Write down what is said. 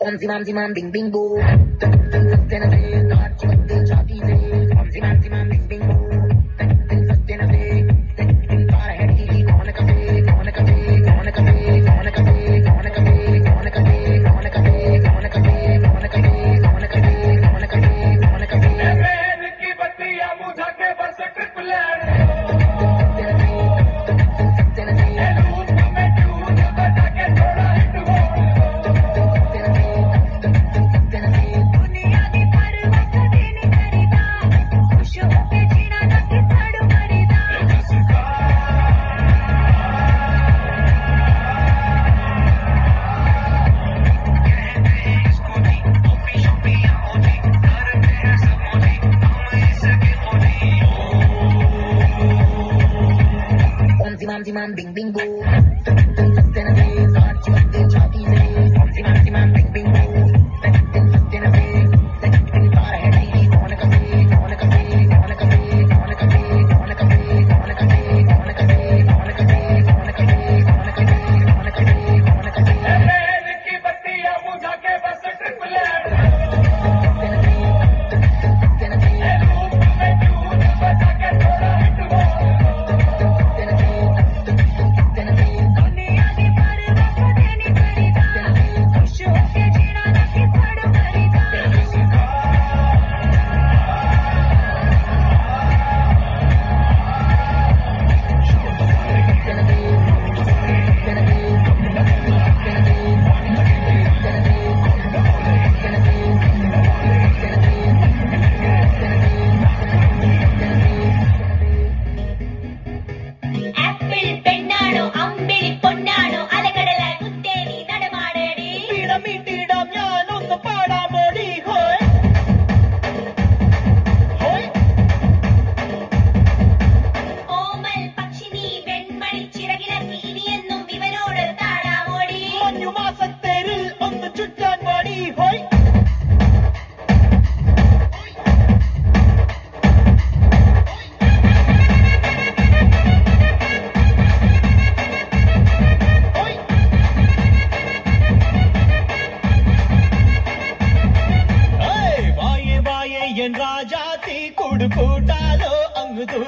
Om Zimam Zimam Bing Bing Boo. Sustainable, not chutting choppy say. Om Zimam Zimam Bing Bing Boo. Sustainable, far ahead TV. Kaun kafe, kaun kafe, kaun kafe, kaun kafe, kaun kafe, kaun kafe, kaun kafe, kaun kafe, kaun kafe, kaun kafe, kaun kafe, kaun kafe. Train की बत्तियां बुझा के बस trip land Zimam Zimam Bing Bing Boo. Sustainable, not chutting choppy say. Om Zimam Zimam Bing Bing Boo. Sustainable, far ahead TV. Kaun kafe, kaun kafe, kaun kafe, kaun kafe, kaun kafe, kaun kafe, kaun kafe, kaun kafe, kaun kafe, kaun kafe, kaun kafe, kaun kafe. Train की बत्तियां बुझा के बस trip land बजा के थोड़ा hit हो apple പെണ്ണാണോ അമ്പിളി പൊന്നാണോ അലകടലായി മുത്തേനി നടമാടേടി പീടമിട്ടിടാം ഞാനൊന്ന് പാടാമോടി ഹോയ് ഹോയ് ഓമൽ പക്ഷിനി വെൺമണി ചിറകിലങ്ങി ഇനിയെന്നും ഇവനോട് താടാമോടി മഞ്ഞുമാസത്തേരിൽ ഒന്ന് ചുറ്റാൻ പാടി ഹോയ് என் ராஜாத்தி குடு கூட்டாலோ அங்கு தூ